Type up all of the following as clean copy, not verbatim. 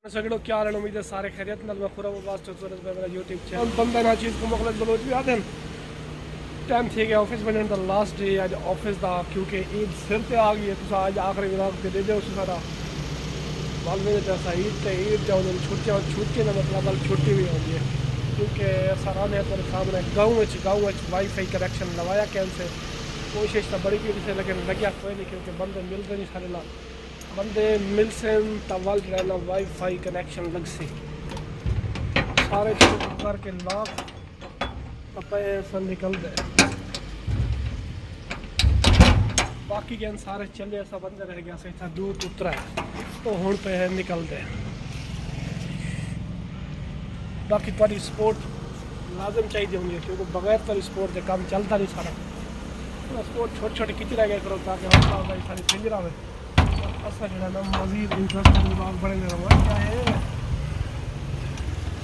सगड़ो क्या हाल है, उम्मीद है सारे खैरियत नाल मैं खुरा मुबास तो सूरज पे मेरा YouTube चैनल बंदा ना चीज़ को मुखलस बलोच भी आते हैं। टाइम थे गया ऑफिस बनने दा लास्ट डे आज ऑफिस दा, क्योंकि ईद सिर ते आ गई है। तुसा आज आखिरी व्लॉग ते दे दे उस सारा बाल मेरे पैसा ईद जाओ छुट्टी ना मतलब छुट्टी भी होगी है, क्योंकि सारा ने तेरे सामने गाँव वाईफाई कनेक्शन लवाया कैसे कोशिश तो बड़ी की से, लेकिन लग्या कोई नहीं क्योंकि बंदे मिलते नहीं सारे ला बंदे मिल से तवल रहना वाईफाई कनेक्शन लग से सारे करके लाख पैसा निकल दे। बाकी के सारे चले ऐसा बंदे रह गया से इतना दूर उतरा है तो हूँ पे निकल दे। बाकी थोड़ी सपोर्ट लाजम चाहिए होंगे, क्योंकि बगैर तो स्पोर्ट के काम चलता नहीं सारा। स्पोर्ट छोटे छोटे किच रह गए करो ताकि हौसला सारी पिंजरा में असा जो ना मजीद इंटरेस्टिंग बात बढ़ेगा क्या है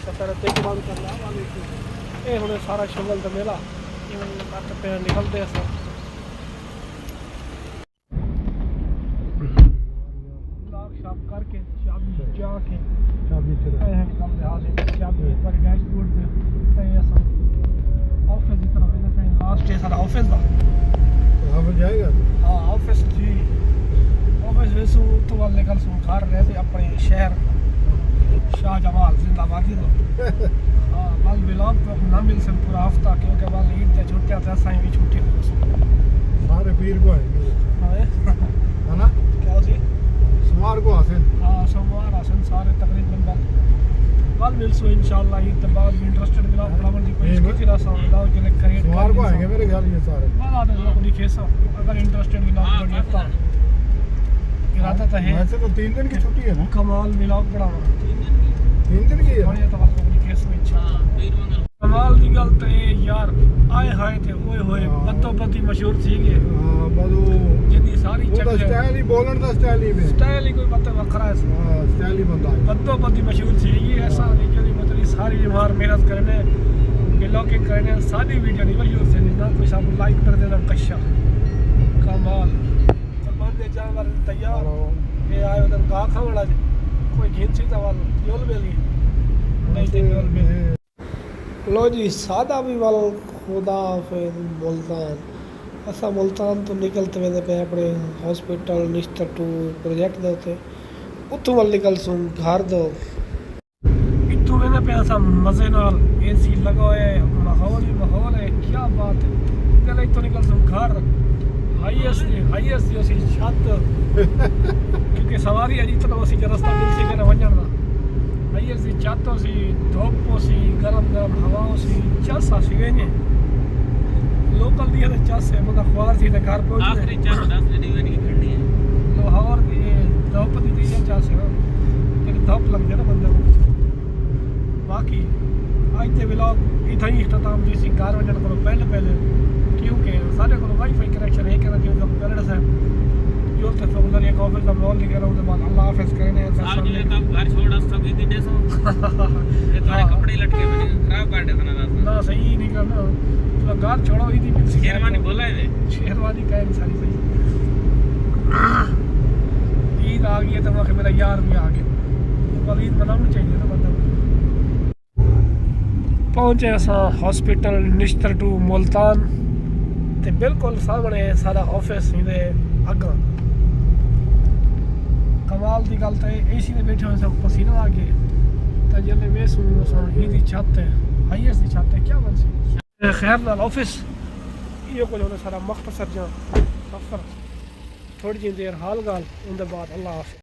सतर तेज बात करना वाले ये हमें सारा शुगल तो मेला पे निकलते हैं सब शाप करके चाबी जाके चाबी निकलते चाबी एक बार डैशबोर्ड पे ऑफिस की तरफ लास्ट डे सारा ऑफिस का जाएगा। हाँ ऑफिस जी ऑफिस वैसे तो वाले निकल सुन घर रहे थे अपने शहर शाहजमाल जिंदाबादी तो हाँ बल ब्लॉग को ना मिल सन पूरा हफ्ता, क्योंकि बल ईद के छुट्टियाँ थे साई भी छुट्टी सारे पीर को है ना क्या जी सोमवार को आसन। हाँ सोमवार आसन सारे तकरीबन बल मिल सो इंशाल्लाह ईद के बाद भी इंटरेस्टेड ब्लॉग बनाने की कोशिश की थी रासा ब्लॉग के लिए क्रिएट सोमवार को आएंगे मेरे ख्याल ये सारे बल आते लोग दिखे सब अगर इंटरेस्टेड ब्लॉग बड़ी हफ्ता इरादा तो है। वैसे तो 3 दिन की छुट्टी है ना। कमाल ब्लॉग बनाना 3 दिन की है बढ़िया तो बल अपनी केस में अच्छा कमाल की गल तो यार आए हाय थे ओए होए बत्तोबत्ती मशहूर थी गए। हां बदो जितनी सारी वो स्टाइल ही बोलन दा स्टाइल ही कोई बत्ते वखरा है। हां स्टाइल ही बंदा है बत्तोबत्ती मशहूर थी ये ऐसा नहीं कि मतलब सारी बार मेहनत करने ब्लॉगिंग करने सारी वीडियो नहीं मशहूर से ना कोई सब लाइक कर देना कशा कमाल कुर्बान दे जानवर तैयार ये आए उधर गा खावड़ा कोई घिंची तवाल योल बेली नहीं ते योल बेली लो जी सादा भी वाल खुदा फिर मुल्तान असा मुल्तान तो निकलते वे पे अपने हॉस्पिटल निश्तर टू प्रोजेक्ट दे उते उतों वाल निकल सूं घर दो इतों वे पे असा मजे नाल एसी लगा है माहौल है क्या बात है गले तो निकल सूं घर हाईएस्ट जो सी छत क्योंकि सवारी अजी तो सी रास्ता मिल सी के वजन दा हाईएस्ट सी छत सी धूप सी गरम हवा सी चसा सी वेने लोकल दिया तो चस है मतलब ख्वार थी घर पहुंच आखिरी 10 डिलीवरी की खड़ी है लाहौर की धूप दी थी चस है कि धूप लग जाए ना बंदे को। बाकी आज के व्लॉग इतना ही इख्तिताम जी सी घर वजन करो पहले क्योंकि सारे को वाईफाई कनेक्शन है कि जो पेरेंट्स है जो तो उधर एक ऑफिस का मॉल निकल रहा हूं बाद अल्लाह हाफिज कहने आप जो काम घर छोड़ सब इदी देसो ये तुम्हारे कपड़े लटके बने खराब कर दे बना ना सही नहीं करना तो घर छोड़ो इदी मिल शेरवानी बोला है शेरवानी का सारी सही ईद आ गई है तो मेरा यार भी आ गया तो ईद मनानी चाहिए ना बंदा। पहुंचे असा हॉस्पिटल निश्तर टू मुल्तान ते बिल्कुल सामने सारा ऑफिस दे अग कमाल की गल तो एसी में बैठे हुए सब पसीना आ गए तो जल्द वे ईदी छत है हाईएस्ट की छत है क्या बन सी खैर नाल ऑफिस ये कुछ होने सारा मख्तसर जा सफर थोड़ी जी देर हाल गाल उनके बाद अल्लाह हाफिज।